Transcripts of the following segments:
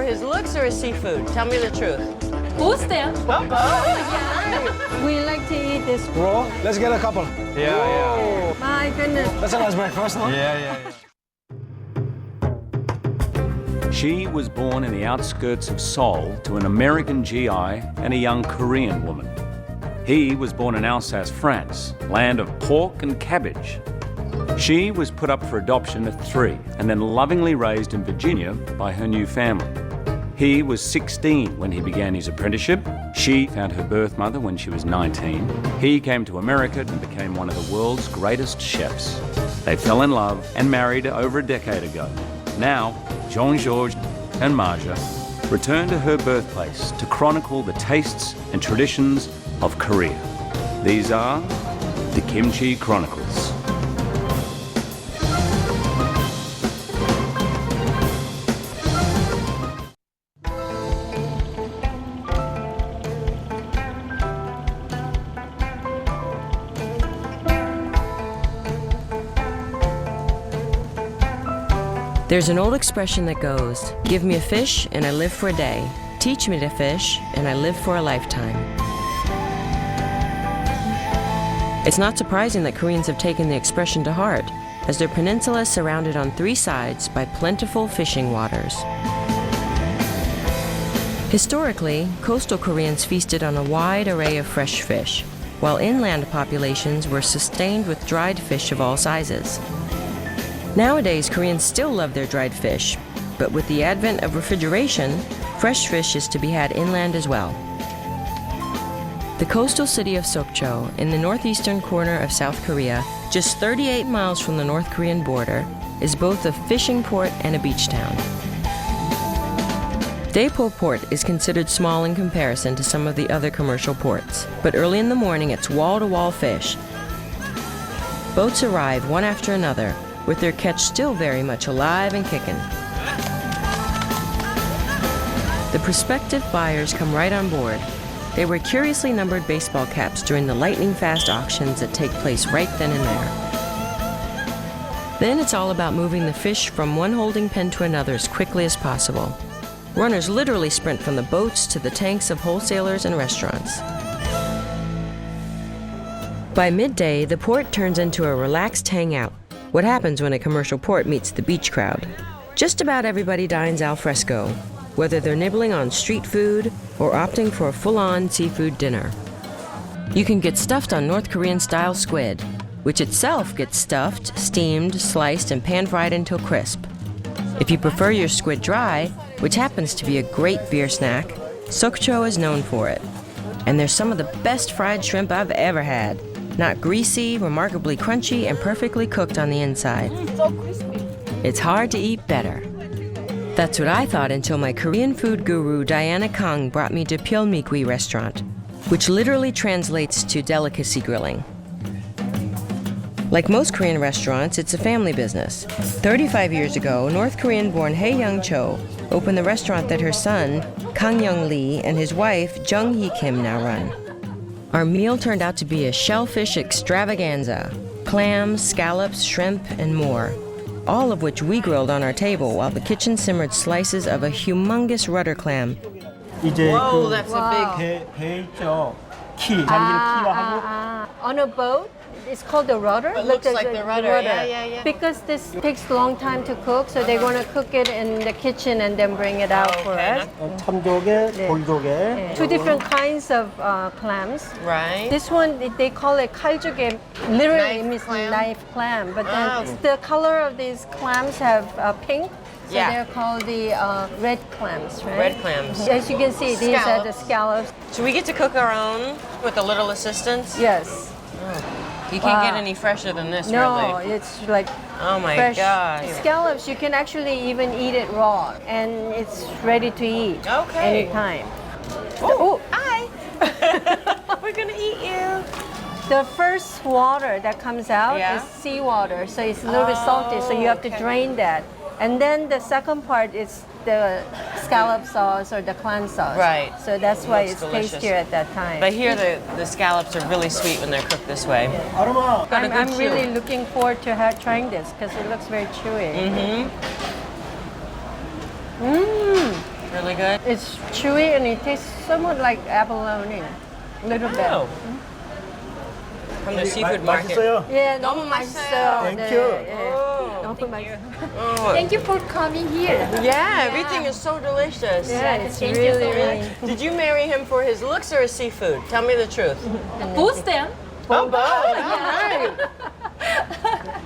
his looks or his seafood? Tell me the truth. Both them. We like to eat this. Bro, let's get a couple. Yeah, My goodness. That's a nice breakfast, no? yeah. She was born in the outskirts of Seoul to an American GI and a young Korean woman. He was born in Alsace, France, land of pork and cabbage. She was put up for adoption at 3 and then lovingly raised in Virginia by her new family. He was 16 when he began his apprenticeship. She found her birth mother when she was 19. He came to America and became one of the world's greatest chefs. They fell in love and married over a decade ago. Now, Jean-Georges and Marja return to her birthplace to chronicle the tastes and traditions of Korea. These are the Kimchi Chronicles. There's an old expression that goes, give me a fish and I live for a day. Teach me to fish and I live for a lifetime. It's not surprising that Koreans have taken the expression to heart, as their peninsula is surrounded on 3 sides by plentiful fishing waters. Historically, coastal Koreans feasted on a wide array of fresh fish, while inland populations were sustained with dried fish of all sizes. Nowadays, Koreans still love their dried fish, but with the advent of refrigeration, fresh fish is to be had inland as well. The coastal city of Sokcho, in the northeastern corner of South Korea, just 38 miles from the North Korean border, is both a fishing port and a beach town. Daepo Port is considered small in comparison to some of the other commercial ports, but early in the morning it's wall-to-wall fish. Boats arrive one after another, with their catch still very much alive and kicking. The prospective buyers come right on board. They wear curiously numbered baseball caps during the lightning-fast auctions that take place right then and there. Then it's all about moving the fish from one holding pen to another as quickly as possible. Runners literally sprint from the boats to the tanks of wholesalers and restaurants. By midday, the port turns into a relaxed hangout. What happens when a commercial port meets the beach crowd? Just about everybody dines al fresco, whether they're nibbling on street food or opting for a full-on seafood dinner. You can get stuffed on North Korean-style squid, which itself gets stuffed, steamed, sliced, and pan-fried until crisp. If you prefer your squid dry, which happens to be a great beer snack, Sokcho is known for it. And there's some of the best fried shrimp I've ever had. Not greasy, remarkably crunchy, and perfectly cooked on the inside. So crispy. It's hard to eat better. That's what I thought until my Korean food guru Diana Kang brought me to Pyeolmikwi restaurant, which literally translates to delicacy grilling. Like most Korean restaurants, it's a family business. 35 years ago, North Korean-born Hae Young-cho opened the restaurant that her son, Kang Young-lee, and his wife, Jung Hee-kim, now run. Our meal turned out to be a shellfish extravaganza. Clams, scallops, shrimp, and more. All of which we grilled on our table while the kitchen simmered slices of a humongous rudder clam. Whoa, that's a big... 배 있죠. 키, 잠기는 키와 하고. On a boat, it's called the rudder. It looks like the rudder. Yeah. Because this takes a long time to cook, so they're going to cook it in the kitchen and then bring it out for us. 참조개, 돌조개. 2 different kinds of clams. Right. This one, they call it kaljuge. Literally, Knife it means clam? knife clam. But then Oh. the color of these clams have pink. So Yeah. they're called the red clams, right? Red clams. As you can see, these are the scallops. So we get to cook our own with a little assistance? Yes. You can't get Wow. any fresher than this, No, really. it's like Oh my fresh God. scallops. You can actually even eat it raw, and it's ready to eat Okay. anytime. Oh, hi. We're gonna eat you. The first water that comes out Yeah. is seawater, so it's a little bit salty, so you have to okay. drain that. And then the second part is the scallop sauce or the clam sauce. Right. So that's why Looks it's delicious. tastier at that time. But here the scallops are really sweet when they're cooked this way. 아르마. Got a good I'm really chew. looking forward to trying this because it looks very chewy. Really good? It's chewy and it tastes somewhat like abalone. A little bit. Oh. From the seafood market. 맛있어요. Yeah, 너무 맛있어요. Thank you. 너무 맛있어요. Oh. Thank you for coming here. Yeah, everything is so delicious. Yeah, it's Thank you so really, much. Did you marry him for his looks or his seafood? Tell me the truth. Both them. Oh, both. All right.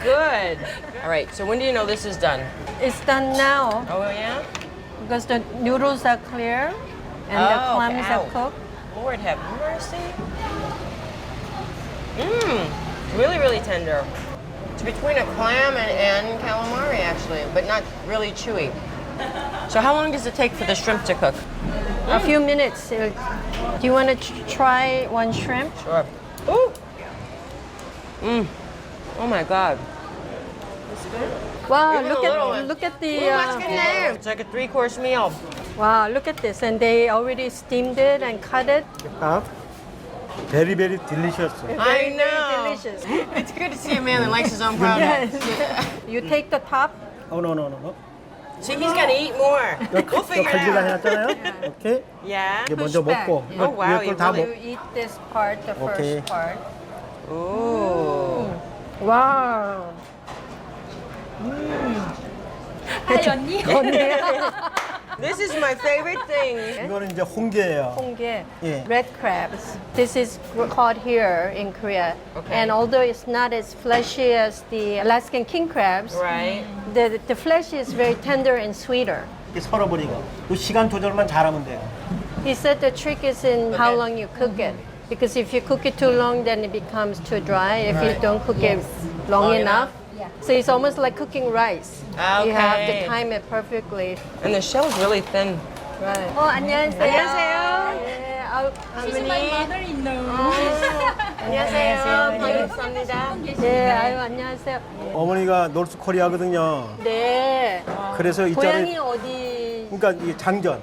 Good. All right, so when do you know this is done? It's done now Oh, yeah? because the noodles are clear and the Oh, clams okay. are cooked. Lord have mercy. Mmm, really, really tender. It's between a clam and calamari, actually, but not really chewy. So how long does it take for the shrimp to cook? A few minutes. Do you want to try one shrimp? Sure. Ooh. Mmm. Oh my God. Wow, Even the little one. look at the. It's like a 3-course meal. Wow, look at this, and they already steamed it and cut it. Very, very delicious. I Very, know. very delicious. It's good to see a man that likes his own product. You take the top. Oh, no, no, no. See, he's gonna eat more. We'll figure it 칼질다 out. 해놨잖아요. 오케이. Yeah. 이게 먼저 back. 먹고 Yeah. 이거 Oh, wow, 위에 you 걸다 really- 먹. You eat this part, the Okay. first part. Ooh. Wow. Hi, 언니. This is my favorite thing. 이거는 이제 홍게예요. 홍게, Yeah. red crabs. This is caught here in Korea. Okay. And although it's not as fleshy as the Alaskan king crabs, Right. the flesh is very tender and sweeter. 이렇게 썰어버리고 또 시간 조절만 잘하면 돼요. He said the trick is in how long you cook it. Because if you cook it too long, then it becomes too dry. If you don't cook it long enough. So it's almost like cooking rice. You have to Okay. time it perfectly. And the shell's really thin. Right. 안녕하세요. 안녕하세요. 네, She's my mother-in-law. 안녕하세요. 반갑습니다. 네, 안녕하세요. 어머니가 노스 코리아거든요. 네. 그래서 이 고향이 자리 어디? 그러니까 이게 장전.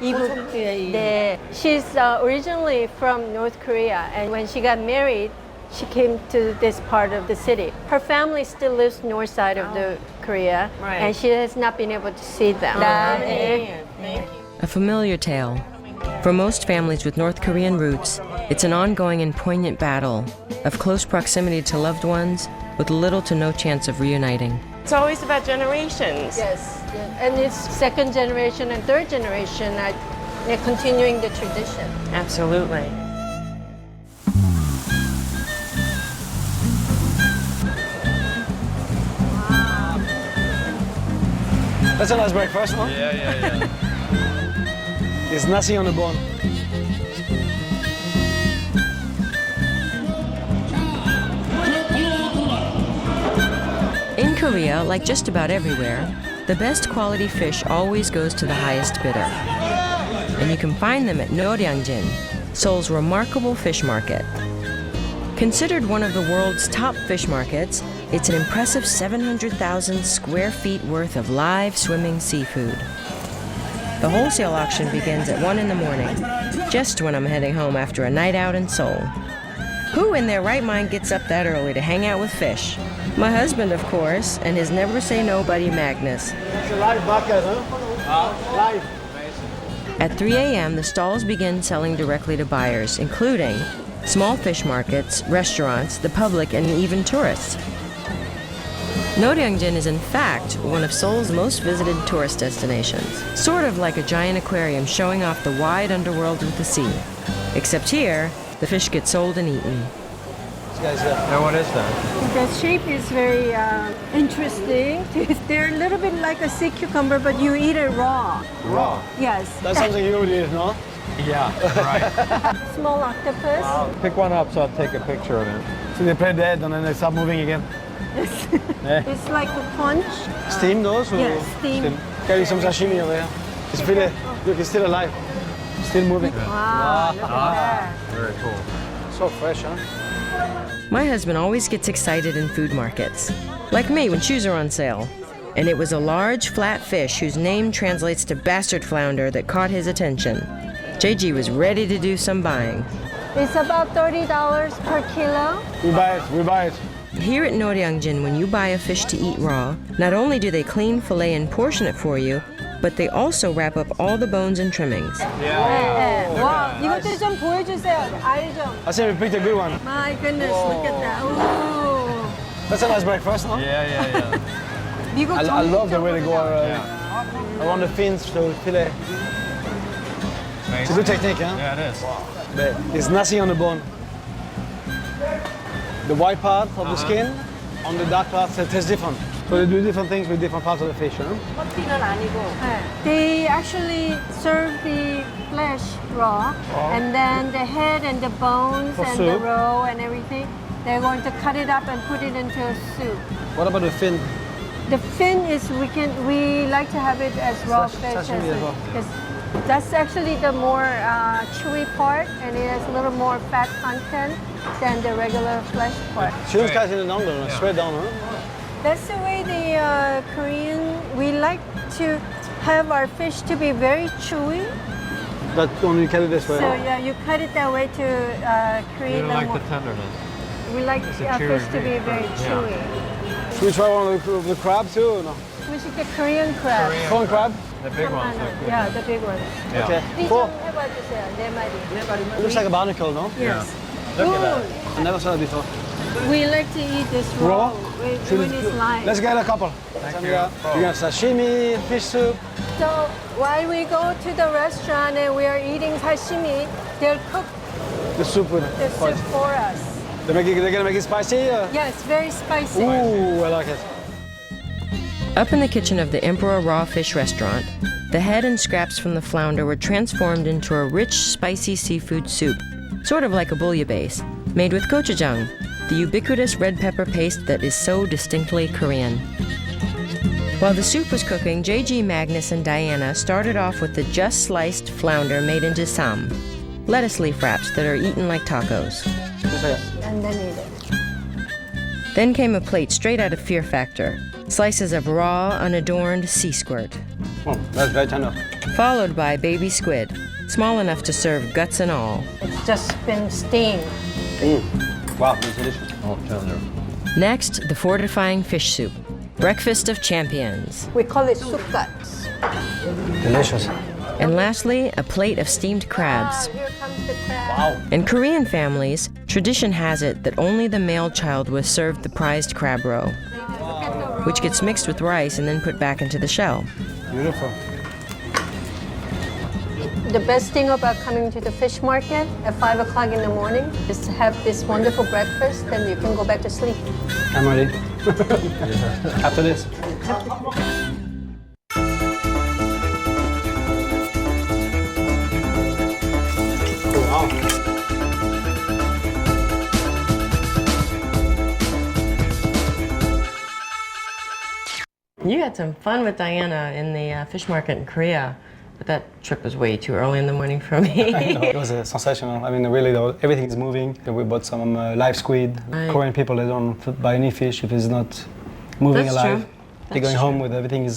이북. 네. She's originally from North Korea, and when she got married, she came to this part of the city. Her family still lives north side of the Korea, Right. and she has not been able to see them. 네. Thank you. A familiar tale. For most families with North Korean roots, it's an ongoing and poignant battle of close proximity to loved ones with little to no chance of reuniting. It's always about generations. Yes, and it's second generation and third generation are continuing the tradition. Absolutely. That's a nice breakfast, no? Yeah. It's nasi on the bone. In Korea, like just about everywhere, the best quality fish always goes to the highest bidder. And you can find them at Noryangjin, Seoul's remarkable fish market. Considered one of the world's top fish markets, it's an impressive 700,000 square feet worth of live swimming seafood. The wholesale auction begins at 1 in the morning, just when I'm heading home after a night out in Seoul. Who in their right mind gets up that early to hang out with fish? My husband, of course, and his never say no buddy Magnus. It's a live market, huh? Live. At 3 a.m., the stalls begin selling directly to buyers, including small fish markets, restaurants, the public, and even tourists. Noryangjin is in fact one of Seoul's most visited tourist destinations, sort of like a giant aquarium showing off the wide underworld of the sea. Except here, the fish get sold and eaten. Now what is that? The shape is very interesting. They're a little bit like a sea cucumber, but you eat it raw. Raw. Yes. That's something you would eat, no? Yeah, right. Small octopus. Pick one up so I'll take a picture of it. So they play dead and then they start moving again. It's like a punch. Steam those? Or Yes, steam. Getting some sashimi over here. It's filet. Look, it's still alive. Still moving. Wow, look at that. Very cool. So fresh, huh? My husband always gets excited in food markets, like me when shoes are on sale. And it was a large, flat fish whose name translates to bastard flounder that caught his attention. JG was ready to do some buying. It's about $30 per kilo. We buy it. We buy it. Here at Noryangjin, when you buy a fish to eat raw, not only do they clean, fillet, and portion it for you, but they also wrap up all the bones and trimmings. 네. 와, 이것들 좀 보여주세요. 알 좀. I say we picked a good one. My goodness, look at that. Ooh. That's a nice breakfast, no? Yeah. 미국 I love the way they go Yeah. around the fins to fillet. It's a good technique, huh? Yeah, it is. But it's nothing on the bone. The white part of the skin, on the dark part, it tastes different. So they do different things with different parts of the fish, huh? They actually serve the flesh raw, and then the head and the bones For and the soup. roe and everything, they're going to cut it up and put it into a soup. What about the fin? The fin is we like to have it as raw fish, Sashimi as well. because that's actually the more chewy part, and it has a little more fat content than the regular flesh part. Shrimp guys in the dongle, straight down, huh? That's the way the Korean, we like to have our fish to be very chewy. That only you cut it this way. So huh? yeah, you cut it that way to create You a like more, the tenderness. we like a our chewy fish to be meat. very Yeah. chewy. Should we try one of the crab too or no? We should get Korean crab. Corn crab? The big ones look good. Yeah, the big ones. Yeah. Okay. 이 Four. 좀 해봐주세요, 네 마리. It looks like a barnacle, no? Yes. Look at that. I never saw it before. We like to eat this Raw? raw when it's live. Let's get a couple. Thank We you. got sashimi, fish soup. So while we go to the restaurant and we are eating sashimi, they'll cook The soup with the soup for us. They're gonna make it spicy? Yes, very spicy. Ooh, I like it. Up in the kitchen of the Emperor Raw Fish restaurant, the head and scraps from the flounder were transformed into a rich, spicy seafood soup, sort of like a bouillabaisse, made with gochujang, the ubiquitous red pepper paste that is so distinctly Korean. While the soup was cooking, JG, Magnus, and Diana started off with the just sliced flounder made into sam, lettuce leaf wraps that are eaten like tacos. And then eat it. Then came a plate straight out of Fear Factor, slices of raw, unadorned sea squirt, Oh, that's very tender. followed by baby squid, small enough to serve guts and all. It's just been steamed. Wow, it's delicious. Oh, tender. Next, the fortifying fish soup, breakfast of champions. We call it sukats. Delicious. And lastly, a plate of steamed crabs. Here comes the crab. In Korean families, tradition has it that only the male child was served the prized crab roe, which gets mixed with rice and then put back into the shell. Beautiful. The best thing about coming to the fish market at 5 o'clock in the morning is to have this wonderful breakfast, then you can go back to sleep. I'm ready. After this. Oh, wow. You had some fun with Diana in the fish market in Korea, but that trip was way too early in the morning for me. It was sensational. I mean, really, everything is moving. We bought some live squid. Right. Korean people, they don't buy any fish if it's not moving That's alive. true. They're That's going home true. with everything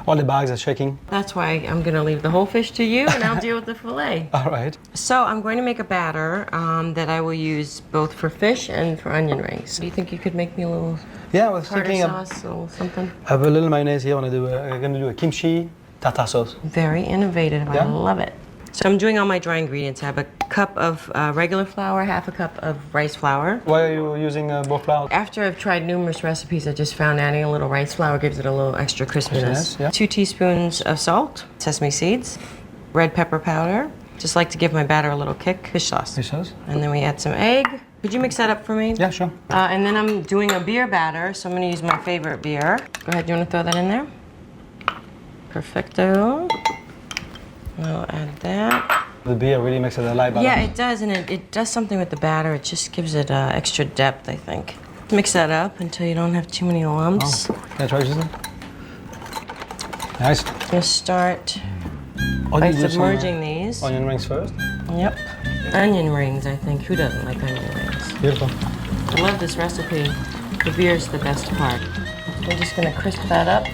all the bags are shaking. That's why I'm going to leave the whole fish to you, and I'll deal with the fillet. All right. So I'm going to make a batter that I will use both for fish and for onion rings. Do you think you could make me a little Yeah, I was tartar thinking sauce or something? I have a little mayonnaise here. I'm gonna do a kimchi tartar sauce. Very innovative. Yeah. I love it. So I'm doing all my dry ingredients. I have a cup of regular flour, half a cup of rice flour. Why are you using both flour? After I've tried numerous recipes, I just found adding a little rice flour gives it a little extra crispiness. Yeah. 2 teaspoons of salt, sesame seeds, red pepper powder. Just like to give my batter a little kick. Fish sauce. Fish sauce? And then we add some egg. Could you mix that up for me? Yeah, sure. And then I'm doing a beer batter, so I'm going to use my favorite beer. Go ahead, you want to throw that in there? Perfecto. I'll add that. The beer really makes it alive. Yeah, it does, and it does something with the batter. It just gives it extra depth, I think. Mix that up until you don't have too many lumps. Can I try this? Nice. I'm going to start Oh, by you do some, submerging these. Onion rings first. Yep. Onion rings, I think. Who doesn't like onion rings? Beautiful. I love this recipe. The beer's the best part. We're just gonna crisp that up,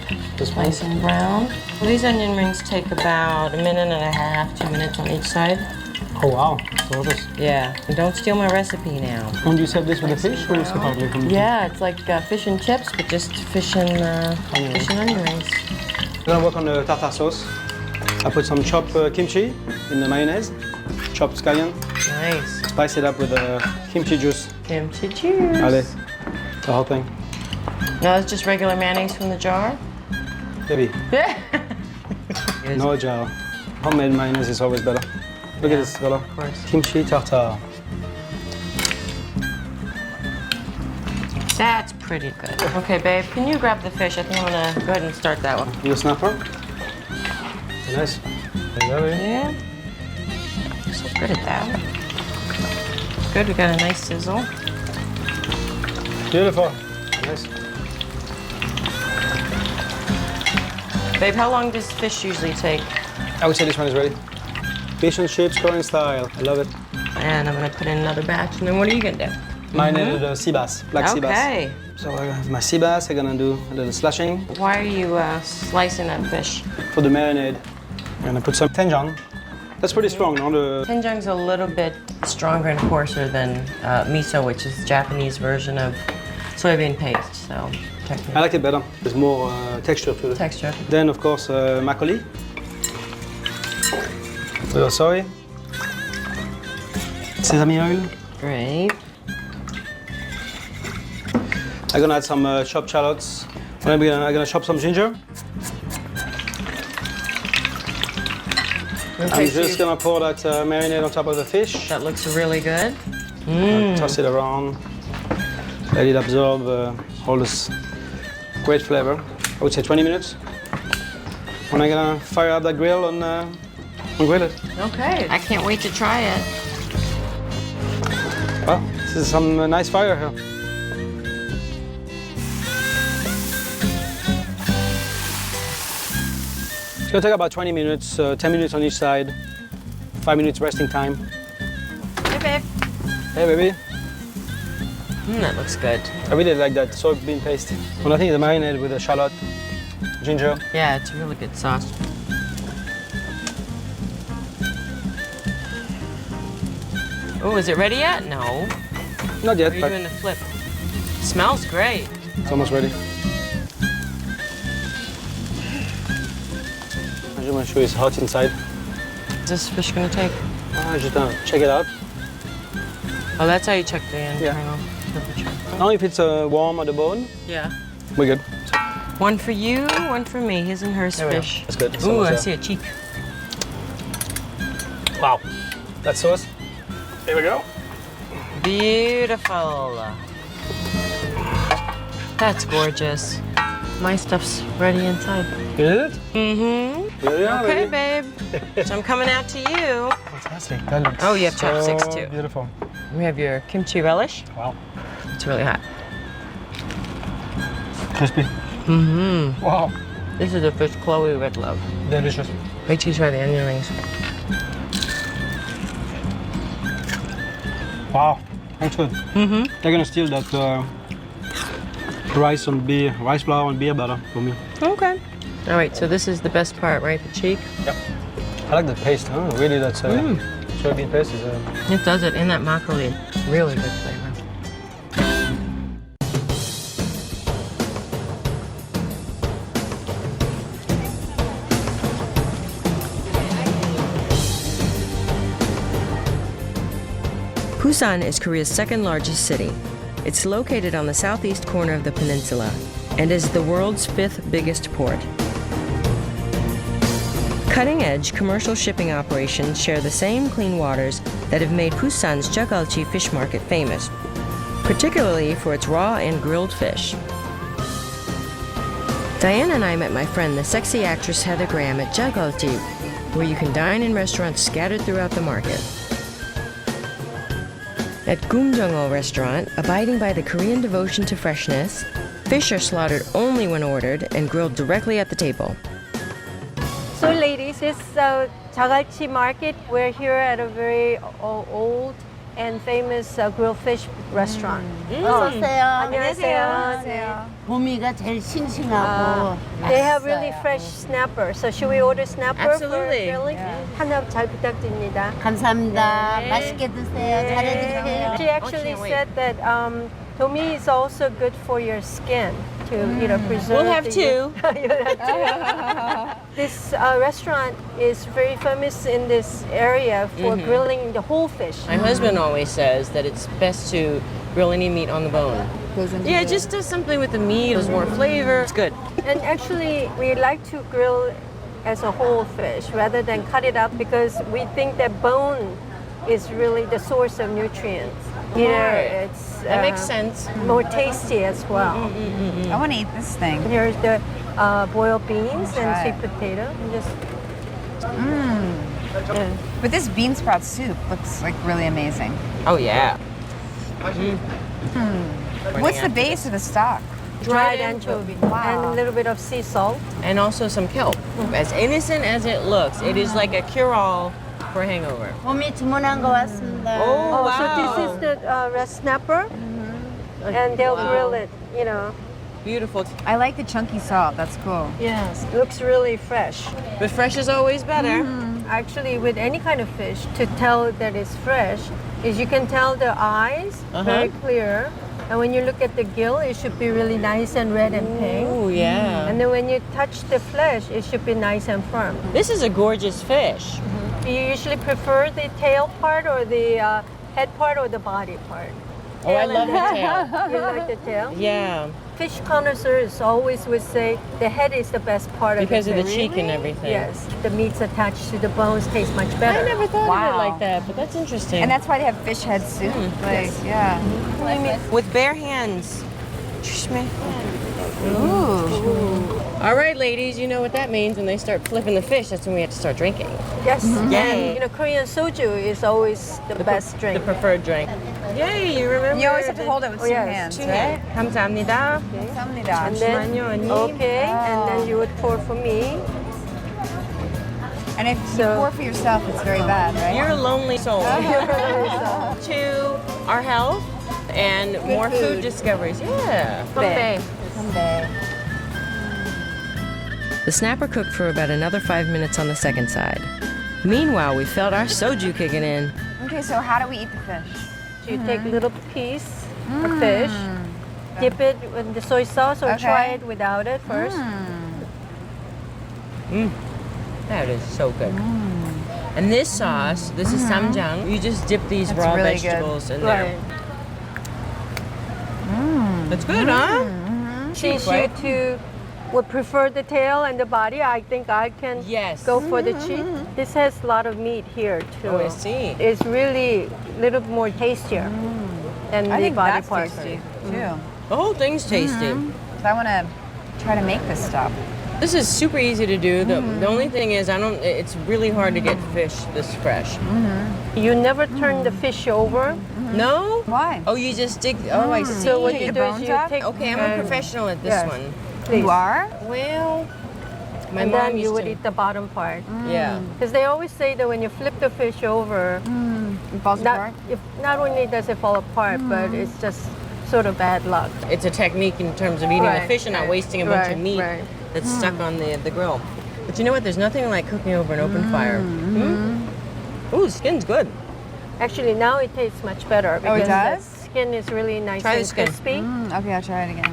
nice and brown. Well, these onion rings take about 1.5 minutes, 2 minutes on each side. Oh wow, gorgeous. Yeah, and don't steal my recipe now. And you serve this with the fish or separately from the Yeah, it's like fish and chips, but just fish and onion rings. gonna work on the tartar sauce. I put some chopped kimchi in the mayonnaise, chopped scallion. Nice. Spice it up with kimchi juice. Kimchi juice. Allez, the whole thing. No, it's just regular mayonnaise from the jar? Baby, no jar. Homemade mayonnaise is always better. Look at this color. Of course. Kimchi tartar. That's pretty good. Okay, babe, can you grab the fish? I think I'm gonna go ahead and start that one. You a snapper? Nice. Yeah. So good at that. Good, we got a nice sizzle. Beautiful. Nice. Babe, how long does fish usually take? I would say this one is ready. Fish and chips, Korean style. I love it. And I'm gonna put in another batch, and then what are you gonna do? Marinated sea bass, black sea bass. Okay. So I have my sea bass. I'm gonna do a little slashing Why are you slicing that fish? for the marinade. I'm gonna put some doenjang. That's pretty strong, no? The Doenjang's a little bit stronger and coarser than miso, which is the Japanese version of soybean paste. So I technically, like it better. There's more texture to it. texture. Then, of course, makgeolli. Little soy. Sesame oil. Great. I'm gonna add some chopped shallots. I'm gonna chop some ginger. Okay, I'm so just gonna pour that marinade on top of the fish. that looks really good. Toss it around. Let it absorb all this great flavor. I would say 20 minutes. When I'm gonna fire up that grill and grill it. Okay. I can't wait to try it. Well, this is some nice fire here. It's gonna take about 20 minutes, 10 minutes on each side, 5 minutes resting time. Hey, babe. Hey, baby. That looks good. I really like that soybean paste. When I think the marinade with the shallot, ginger. Yeah, it's a really good sauce. Oh, is it ready yet? No. Not yet, Are you but doing the flip? Smells great. it's almost ready. I just want to show you it's hot inside. Is this fish gonna take? Just check it out. Oh, that's how you check the internal Yeah. temperature. Now if it's warm at the bone, Yeah. we're good. One for you, one for me. His and hers There we go. fish. That's good. It's Ooh, almost I there. see a cheek. Wow. That sauce. Here we go. Beautiful. That's gorgeous. My stuff's ready inside. Is it? Mm-hmm. Here we are, Okay, baby. babe. So I'm coming out to you. Fantastic. That looks Oh, you have chopsticks, so too. Beautiful. We have your kimchi relish. Wow. It's really hot. Crispy. Mm-hmm. Wow. This is a fish Chloe would love. Delicious. Wait till you try the onion rings. Wow. That's good. Mm-hmm. They're gonna steal that rice flour and beer butter for me. Okay. All right, so this is the best part, right? The cheek? Yep. I like the paste, huh? Really, that's soybean paste is It does it in that makgeolli. Really good flavor. Busan is Korea's second largest city. It's located on the southeast corner of the peninsula and is the world's 5th biggest port. Cutting-edge commercial shipping operations share the same clean waters that have made Busan's Jeoggalchi fish market famous, particularly for its raw and grilled fish. Diane and I met my friend, the sexy actress Heather Graham, at Jeoggalchi, where you can dine in restaurants scattered throughout the market. At Gumjeongo restaurant, abiding by the Korean devotion to freshness, fish are slaughtered only when ordered and grilled directly at the table. So ladies, it's Jeoggalchi market. We're here at a very old and famous grilled fish restaurant. 어서오세요. 안녕하세요. 봄이가 제일 싱싱하고 They have really fresh snapper. So should we order snapper Absolutely. for grilling? 하나 잘 부탁드립니다. 감사합니다. 맛있게 드세요. 잘해드세요. She actually can't wait. said that Tomi is also good for your skin. to, you know, preserve. We'll have the- two. You'll have two. This restaurant is very famous in this area for grilling the whole fish. My husband always says that it's best to grill any meat on the bone. Goes into Yeah, the- just does something with the meat. There's more flavor. It's good. And actually, we like to grill as a whole fish rather than cut it up because we think that bone is really the source of nutrients. You know, Right. it's That makes sense. more tasty as well. I want to eat this thing. Here's the boiled beans Try and it. sweet potato. And just But this bean sprout soup looks like really amazing. Oh, yeah. What's the base of the stock? dried anchovy and a little bit of sea salt. And also some kelp. As innocent as it looks, it is like a cure-all for hangover. 몸이 주문한 거 왔습니다. Oh, wow. So this is the red snapper, and they'll grill it. You know. Beautiful. I like the chunky salt. That's cool. Yes, looks really fresh. But fresh is always better. Actually, with any kind of fish, to tell that it's fresh, is you can tell the eyes very clear, and when you look at the gill, it should be really nice and red and pink. Oh, yeah. And then when you touch the flesh, it should be nice and firm. This is a gorgeous fish. Do you usually prefer the tail part or the head part or the body part? Oh, I love the tail. You like the tail? Yeah, Fish connoisseurs always would say the head is the best part because of of the the fish. cheek and everything. Yes, the meats attached to the bones taste much better. I never thought of Wow. it like that, but that's interesting. And that's why they have fish head soup. Like, yeah. with bare hands. Shush me. Ooh. All right, ladies, you know what that means. When they start flipping the fish, that's when we have to start drinking. Yes, Yay. and you know Korean soju is always the best The drink. preferred drink. Yay, you remember? You always have to hold it with two yes, hands, Two right? hands. 감사합니다. 감사합니다. And then, 잠시만요, 언니. okay, and then you would pour for me. And if you So- pour for yourself, it's very bad, right? You're a lonely soul. To our health and more food discoveries. Yeah. 네. Someday. The snapper cooked for about another 5 minutes on the second side. Meanwhile, we felt our soju kicking in. Okay, so how do we eat the fish? So you take a little piece of fish, dip it in the soy sauce, or try Okay. it without it first. That is so good. And this sauce, this is samjang. You just dip these That's raw really good. vegetables in there. Right. That's good, huh? Since you two would prefer the tail and the body, I think I can Yes. go for the cheek. This has a lot of meat here too. Oh, I see. It's really a little more tastier than I the think body that's part. tasty, too. The whole thing's tasty. So I want to try to make this stuff. This is super easy to do. The only thing is, it's really hard to get fish this fresh. You never turn the fish over. No? Why? Oh, you just dig. Oh, I see. So what Take you the do is bones you off? take. Okay, I'm a professional at this yes. one. Please. You are? Well, my And mom then you used would to. eat the bottom part. Yeah. Because they always say that when you flip the fish over, It falls apart? not only does it fall apart, but it's just sort of bad luck. It's a technique in terms of eating the Right, fish and not right, wasting a bunch of right, meat right. that's stuck on the grill. But you know what? There's nothing like cooking over an open fire. Ooh, skin's good. Actually, now it tastes much better Oh, it because does? the skin is really nice Try the and skin. crispy. Okay, I'll try it again.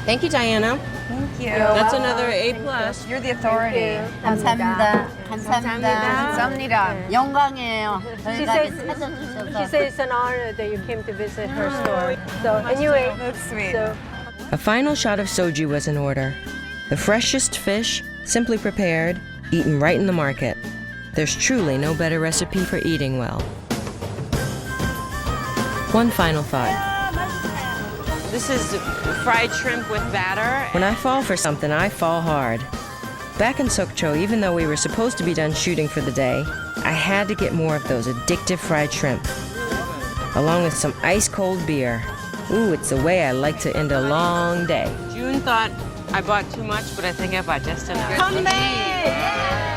Thank you, Diana. Thank you. That's another A plus. You're the authority. 감사합니다. 감사합니다. 감사합니다. 영광이에요. She 저희가 says, 찾아주셔서. she says it's an honor that you came to visit her store. So anyway, That's sweet. so A final shot of soju was in order. The freshest fish, simply prepared, eaten right in the market. There's truly no better recipe for eating well. One final thought. This is fried shrimp with batter. When I fall for something, I fall hard. Back in Sokcho, even though we were supposed to be done shooting for the day, I had to get more of those addictive fried shrimp, along with some ice-cold beer. Ooh, it's the way I like to end a long day. June thought I bought too much, but I think I bought just enough. Come back!